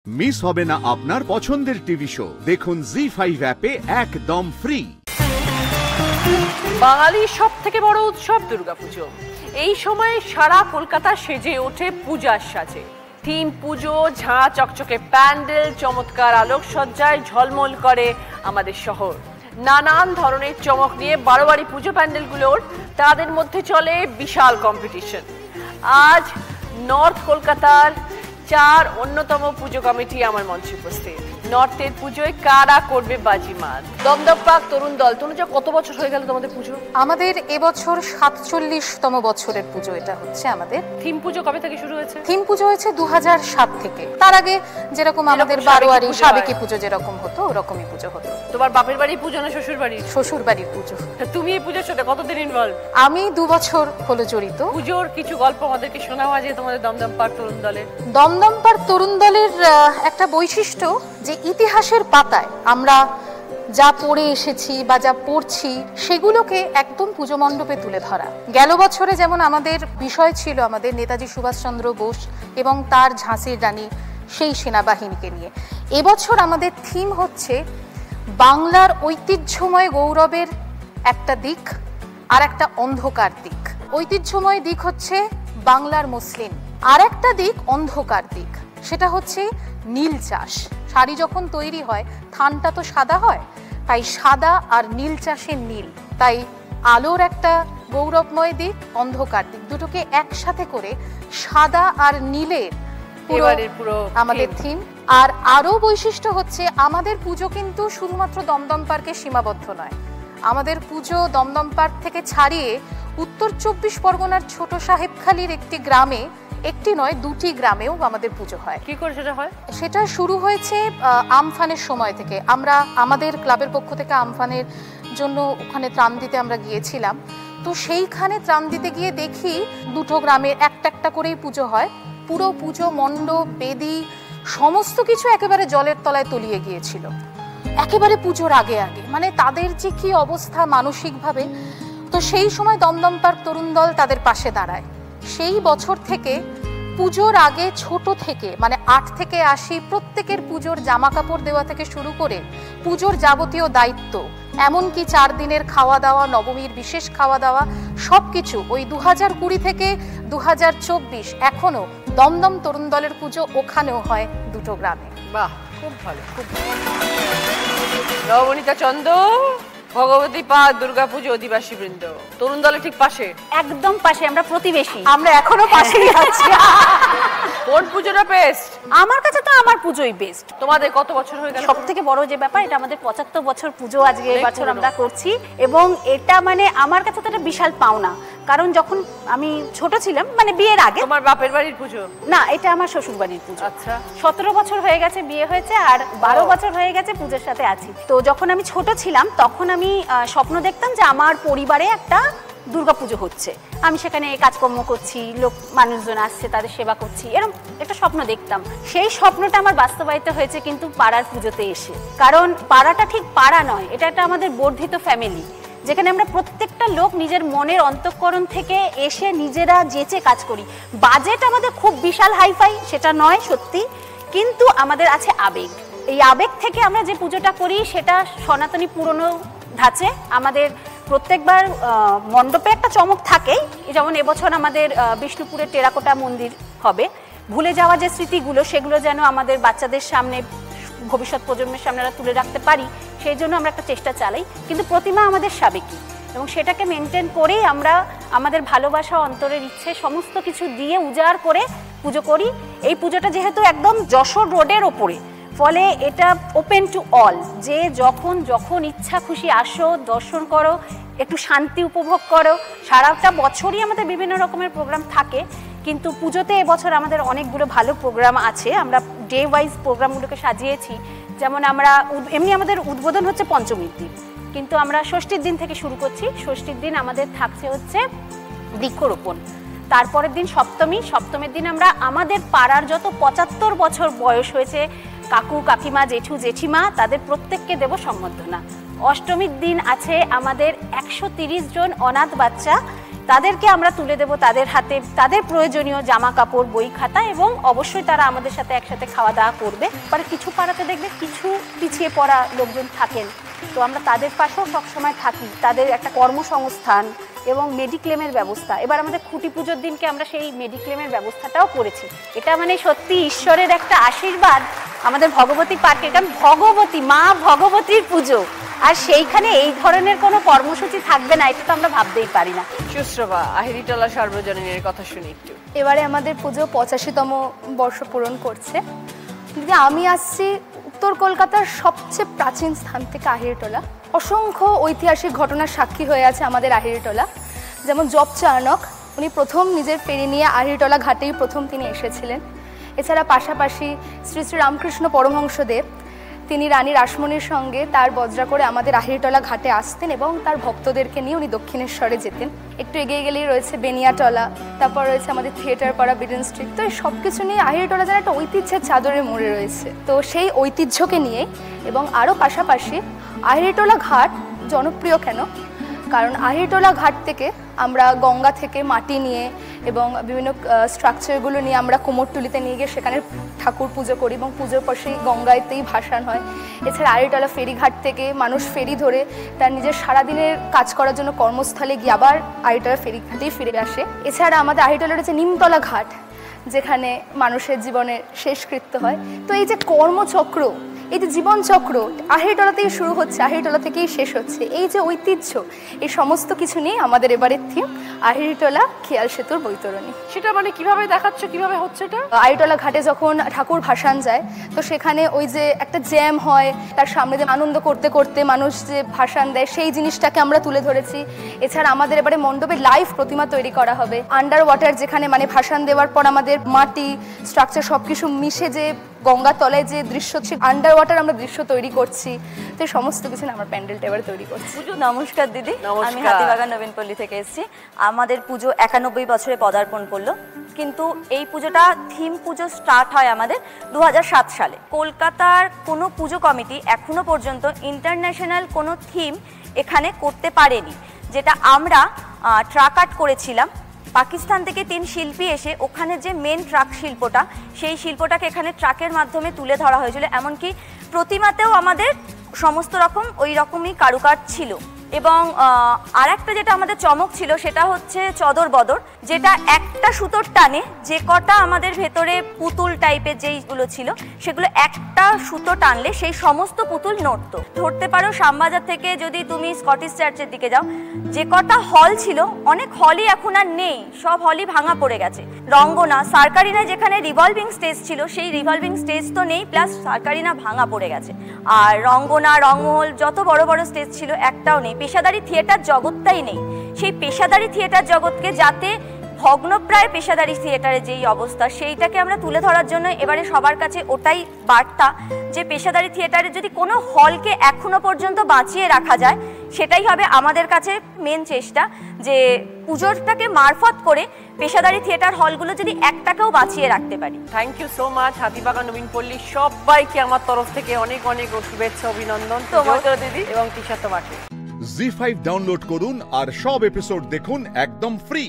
Miss হবে না আপনার পছন্দের টিভি শো, দেখুন জি5 অ্যাপে একদম ফ্রি। বাঙালির সব থেকে বড় উৎসব দুর্গাপুজো। এই সময় সারা কলকাতা সেজে ওঠে পূজার সাজে। থিম পুজো, ঝাঁ চকচকে প্যান্ডেল, চমৎকার আলোকসজ্জায় ঝলমল করে আমাদের শহর। নানান ধরনের চমক নিয়ে বারোয়ারি পুজো প্যান্ডেলগুলোর তাদের মধ্যে চলে বিশাল কম্পিটিশন। আজ নর্থ কলকাতার 4 অন্যতম পুজো কমিটি আমার মঞ্চে উপস্থিত। নর্থের পুজোয় কারা করবে বাজিমাত? দমদম পার্ক তরুণ দল। তনুজা, কত বছর হয়ে গেল তোমাদের পুজো? আমাদের এবছর 47তম বছরের পুজো এটা হচ্ছে আমাদের। থিম পুজো কবে থেকে শুরু হয়েছে? থিম পুজো হয়েছে 2007 থেকে। তার আগে যেরকম আমাদের বারোয়ারি সাবেকি পুজো যেরকম হতো ওরকমই পুজো হতো। তোমার বাপের বাড়ির পুজো না শ্বশুর বাড়ির? শ্বশুর বাড়ির পুজো। তুমি এই পুজোর সাথে কতদিন ইনভলভ? আমি 2 বছর হলো জড়িত। পুজোর কিছু গল্প আমাদেরকে শোনাও আজ তোমাদের দমদম পার্ক তরুণ দলের। দমদম পার্ক তরুণ দলের একটা বৈশিষ্ট্য যে ইতিহাসের পাতায় আমরা যা পড়ে এসেছি বা যা পড়ছি সেগুলোকে একদম পুজো মণ্ডপে তুলে ধরা। গেল বছরে যেমন আমাদের বিষয় ছিল আমাদের নেতাজি সুভাষচন্দ্র বোস এবং তার ঝাঁসির রানী সেই সেনাবাহিনীকে নিয়ে। এবছর আমাদের থিম হচ্ছে বাংলার ঐতিহ্যময় গৌরবের একটা দিক আর একটা অন্ধকার দিক। ঐতিহ্যময় দিক হচ্ছে বাংলার মুসলিম, আর একটা দিক অন্ধকার দিক, সেটা হচ্ছে নীল চাষ। শাড়ি যখন তৈরি হয় থানটা তো সাদা হয়, তাই সাদা আর নীল চাষের নীল, তাই আলোর একটা গৌরবময় দিক, অন্ধকার দিক, দুটোকে একসাথে করে সাদা আর নীলের পুরো আমাদের থিম। আর আরো বৈশিষ্ট্য হচ্ছে আমাদের পুজো কিন্তু শুধুমাত্র দমদম পার্কে সীমাবদ্ধ নয়। আমাদের পুজো দমদম পার্ক থেকে ছাড়িয়ে উত্তর 24 পরগনার ছোট সাহেবখালীর একটি গ্রামে, একটি নয় 2টি গ্রামেও আমাদের পুজো হয়। কি করে সেটা হয়? সেটা শুরু হয়েছে আমফানের সময় থেকে। আমরা আমাদের ক্লাবের পক্ষ থেকে আমফানের জন্য ওখানে ত্রাণ দিতে আমরা গিয়েছিলাম। তো সেইখানে ত্রাণ দিতে গিয়ে দেখি 2টো গ্রামে একটা করেই পুজো হয়। পুরো পুজো মণ্ডপ, বেদি সমস্ত কিছু একেবারে জলের তলায় তলিয়ে গিয়েছিল একেবারে পুজোর আগে আগে। মানে তাদের যে কি অবস্থা মানসিকভাবে। তো সেই সময় দমদম পার্ক তরুণ দল তাদের পাশে দাঁড়ায়। সেই বছর থেকে পুজোর আগে ছোট থেকে মানে 8 থেকে 80 প্রত্যেকের পুজোর জামা কাপড় দেওয়া থেকে শুরু করে পুজোর যাবতীয় দায়িত্ব, এমনকি 4 দিনের খাওয়া দাওয়া, নবমীর বিশেষ খাওয়া দাওয়া, সবকিছু ওই 2020 থেকে 2024 এখনো দমদম তরুণ দলের পুজো ওখানেও হয় 2টো গ্রামে। বাহ, খুব ভালো, খুব ভালো। নবনীতা চন্দ, ভগবতী পার্ক দুর্গাপুজো অধিবাসী বৃন্দ, তরুণ দলের ঠিক পাশে, একদম পাশে, আমরা প্রতিবেশী। আমরা এখনো পাশেই আছি। কোন পুজোটা বেস্ট? আমার কাছে তো আমার পুজোই বেস্ট। তোমাদের কত বছর হয়ে গেল? সবথেকে বড় যে ব্যাপার, এটা আমাদের 75 বছর পুজো আজকে এই বছর আমরা করছি। এবং এটা মানে আমার কাছে তো এটা বিশাল পাওনা। কারণ যখন আমি ছোট ছিলাম, মানে বিয়ের আগে। তোমার বাপের বাড়ির পুজো? না, এটা আমার শ্বশুর বাড়ির পুজো। আচ্ছা। 17 বছর হয়ে গেছে বিয়ে হয়েছে, আর 12 বছর হয়ে গেছে পুজোর সাথে আছি। তো যখন আমি ছোট ছিলাম তখন আমি স্বপ্ন দেখতাম যে আমার পরিবারে একটা দুর্গাপুজো হচ্ছে, আমি সেখানে কাজকর্ম করছি, মানুষজন আসছে, তাদের সেবা করছি, এরকম একটা স্বপ্ন দেখতাম। সেই স্বপ্নটা আমার বাস্তবায়িত হয়েছে কিন্তু পাড়ার পুজোতে এসে। কারণ পাড়াটা ঠিক পাড়া নয়, এটা একটা আমাদের বর্ধিত ফ্যামিলি, যেখানে আমরা প্রত্যেকটা লোক নিজের মনের অন্তঃকরণ থেকে এসে নিজেরা যেচে কাজ করি। বাজেট আমাদের খুব বিশাল হাইফাই সেটা নয় সত্যি, কিন্তু আমাদের আছে আবেগ। এই আবেগ থেকে আমরা যে পুজোটা করি সেটা সনাতনী পুরনো ধাঁচে। আমাদের প্রত্যেকবার মণ্ডপে একটা চমক থাকেই, যেমন এবছর আমাদের বিষ্ণুপুরের টেরাকোটা মন্দির হবে। ভুলে যাওয়া যে স্মৃতিগুলো সেগুলো যেন আমাদের বাচ্চাদের সামনে, ভবিষ্যৎ প্রজন্মের সামনে আমরা তুলে রাখতে পারি, সেই জন্য আমরা একটা চেষ্টা চালাই। কিন্তু প্রতিমা আমাদের সাবেকি, এবং সেটাকে মেনটেন করেই আমরা আমাদের ভালোবাসা, অন্তরের ইচ্ছে সমস্ত কিছু দিয়ে উজাড় করে পুজো করি। এই পুজোটা যেহেতু একদম যশোর রোডের ওপরে, ফলে এটা ওপেন টু অল, যে যখন ইচ্ছা খুশি আসো, দর্শন করো, একটু শান্তি উপভোগ করো। সারাটা বছরই আমাদের বিভিন্ন রকমের প্রোগ্রাম থাকে, কিন্তু পুজোতে এবছর আমাদের অনেকগুলো ভালো প্রোগ্রাম আছে। আমরা ডে ওয়াইজ প্রোগ্রামগুলোকে সাজিয়েছি। যেমন আমরা এমনি আমাদের উদ্বোধন হচ্ছে পঞ্চমীর দিন, কিন্তু আমরা ষষ্ঠীর দিন থেকে শুরু করছি। ষষ্ঠীর দিন আমাদের থাকছে হচ্ছে বৃক্ষরোপণ, তারপরের দিন সপ্তমী। সপ্তমীর দিন আমরা আমাদের পাড়ার যত 75 বছর বয়স হয়েছে কাকু কাকিমা, জেঠু জেঠিমা, তাদের প্রত্যেককে দেব সম্বর্ধনা। অষ্টমীর দিন আছে আমাদের 130 জন অনাথ বাচ্চা তাদেরকে আমরা তুলে দেব তাদের হাতে তাদের প্রয়োজনীয় জামা কাপড়, বই খাতা, এবং অবশ্যই তারা আমাদের সাথে একসাথে খাওয়া দাওয়া করবে। এবার কিছু পাড়াতে দেখবে কিছু পিছিয়ে পড়া লোকজন থাকেন, তো আমরা তাদের পাশেও সবসময় থাকি, তাদের একটা কর্মসংস্থান এবং মেডিক্লেমের ব্যবস্থা। এবার আমাদের খুঁটি পুজোর দিনকে আমরা সেই মেডিক্লেমের ব্যবস্থাটাও করেছি। এটা মানে সত্যি ঈশ্বরের একটা আশীর্বাদ আমাদের ভগবতী পার্কে, কারণ ভগবতী মা ভগবতীর পুজো, আর সেইখানে এই ধরনের কোনো কর্মসূচি থাকবে না এটা তো আমরা ভাবতেই পারি না। সুশ্রভা, আহিরিটোলা সার্বজনীনের কথা শুনি একটু। এবারে আমাদের পুজো 85তম বর্ষ পূরণ করছে। দিদি, আমি আসছি উত্তর কলকাতার সবচেয়ে প্রাচীন স্থান থেকে, আহিরিটোলা। অসংখ্য ঐতিহাসিক ঘটনার সাক্ষী হয়ে আছে আমাদের আহিরিটোলা। যেমন জব চার্নক, উনি প্রথম নিজের ফেরি নিয়ে আহিরিটোলা ঘাটেই প্রথম তিনি এসেছিলেন। এছাড়া পাশাপাশি শ্রী শ্রী রামকৃষ্ণ পরমহংসদেব, তিনি রানী রাসমণির সঙ্গে তার বজ্রা করে আমাদের আহিরিটোলা ঘাটে আসতেন এবং তার ভক্তদেরকে নিয়ে উনি দক্ষিণেশ্বরে যেতেন। একটু এগিয়ে গেলেই রয়েছে বেনিয়াটলা, তারপর রয়েছে আমাদের থিয়েটার পাড়া, বিডেন স্ট্রিট। তো এই সব কিছু নিয়ে আহিরিটোলা যেন একটা ঐতিহ্যের চাদরে মুড়ে রয়েছে। তো সেই ঐতিহ্যকে নিয়ে এবং আরও পাশাপাশি আহিরিটোলা ঘাট জনপ্রিয় কেন, কারণ আহিরিটোলা ঘাট থেকে আমরা গঙ্গা থেকে মাটি নিয়ে এবং বিভিন্ন স্ট্রাকচারগুলো নিয়ে আমরা কুমোরটুলিতে নিয়ে গিয়ে সেখানে ঠাকুর পুজো করি এবং পুজোর পর সেই গঙ্গাতেই ভাসান হয়। এছাড়া আহিরিটোলা ফেরিঘাট থেকে মানুষ ফেরি ধরে তার নিজের সারাদিনের কাজ করার জন্য কর্মস্থলে গিয়ে আবার আহিরিটোলা ফেরিঘাটেই ফিরে আসে। এছাড়া আমাদের আহিরিটোলা রয়েছে নিমতলা ঘাট, যেখানে মানুষের জীবনের শেষকৃত্য হয়। তো এই যে কর্মচক্র, এই যে জীবনচক্র আহিরিটোলাতেই শুরু হচ্ছে, আহিরিটোলা থেকেই শেষ হচ্ছে, এই যে ঐতিহ্য, এই সমস্ত কিছু নিয়ে আমাদের এবারের থিম আহিরিটোলা খেয়াল সেতুর বৈতরণী। সেটা মানে কিভাবে দেখাচ্ছ, কিভাবে হচ্ছে এটা? আহিরিটোলা ঘাটে যখন ঠাকুর ভাসান যায়, তো সেখানে ওই যে একটা জ্যাম হয়, তার সামনে যে আনন্দ করতে করতে মানুষ যে ভাসান দেয়, সেই জিনিসটাকে আমরা তুলে ধরেছি। এছাড়া আমাদের এবারে মণ্ডপে লাইভ প্রতিমা তৈরি করা হবে, আন্ডার ওয়াটার, যেখানে মানে ভাসান দেওয়ার পর আমাদের মাটি স্ট্রাকচার সব কিছু মিশে যে গঙ্গার তলায় যে দৃশ্য, আন্ডার ওয়াটার আমরা দৃশ্য তৈরি করছি। তো এই সমস্ত কিছু আমরা প্যান্ডেলটা এবার তৈরি করছি। নমস্কার দিদি, আমি হাতিবাগান নবীনপল্লী থেকে এসেছি। আমাদের পুজো 91 বছরে পদার্পণ করলো, কিন্তু এই পুজোটা থিম পুজো স্টার্ট হয় আমাদের 2007 সালে। কলকাতার কোনো পুজো কমিটি এখনো পর্যন্ত ইন্টারন্যাশনাল কোনো থিম এখানে করতে পারেনি, যেটা আমরা ট্রাক আর্ট করেছিলাম। পাকিস্তান থেকে 3 শিল্পী এসে ওখানে যে মেন ট্রাক শিল্পটা, সেই শিল্পটাকে এখানে ট্রাকের মাধ্যমে তুলে ধরা হয়েছিল। এমনকি প্রতিমাতেও আমাদের সমস্ত রকম ওই রকমই কারুকাজ ছিল। এবং আর একটা যেটা আমাদের চমক ছিল সেটা হচ্ছে চদর বদর, যেটা একটা সুতোর টানে যে কটা আমাদের ভেতরে পুতুল টাইপের যেইগুলো ছিল সেগুলো একটা সুতো টানলে সেই সমস্ত পুতুল নড়তো। ধরতে পারো শ্যামবাজার থেকে যদি তুমি স্কটিশ চার্চের দিকে যাও, যে কটা হল ছিল অনেক হলই এখন আর নেই, সব হলই ভাঙা পড়ে গেছে। রঙ্গনা, সার্কারিনা যেখানে রিভলভিং স্টেজ ছিল সেই রিভলভিং স্টেজ তো নেই, প্লাস সার্কারিনা ভাঙা পড়ে গেছে। আর রঙ্গনা, রংমহল যত বড় বড় স্টেজ ছিল একটাও নেই। পেশাদারি থিয়েটার জগৎটাই নেই। সেই পেশাদারি থিয়েটার জগৎকে, যাতে ভগ্নপ্রায় পেশাদারি থিয়েটারের যেই অবস্থা, সেইটাকে আমরা তুলে ধরার জন্য এবারে সবার কাছে ওটাই বার্তা যে পেশাদারি থিয়েটারের যদি কোনো হলকে এখনো পর্যন্ত বাঁচিয়ে রাখা যায়, সেটাই হবে আমাদের কাছে মেন চেষ্টা, যে পুজোটাকে মারফত করে পেশাদারি থিয়েটার হলগুলো যদি একটাকেও বাঁচিয়ে রাখতে পারি। Thank you so much Hatibagan Nabinpalli সবাইকে আমার তরফ থেকে অনেক অনেক শুভেচ্ছা, অভিনন্দন তোমাকেও দিদি, এবং তিশা তোমাকে। জি5 ডাউনলোড করুন আর সব এপিসোড দেখুন একদম ফ্রি।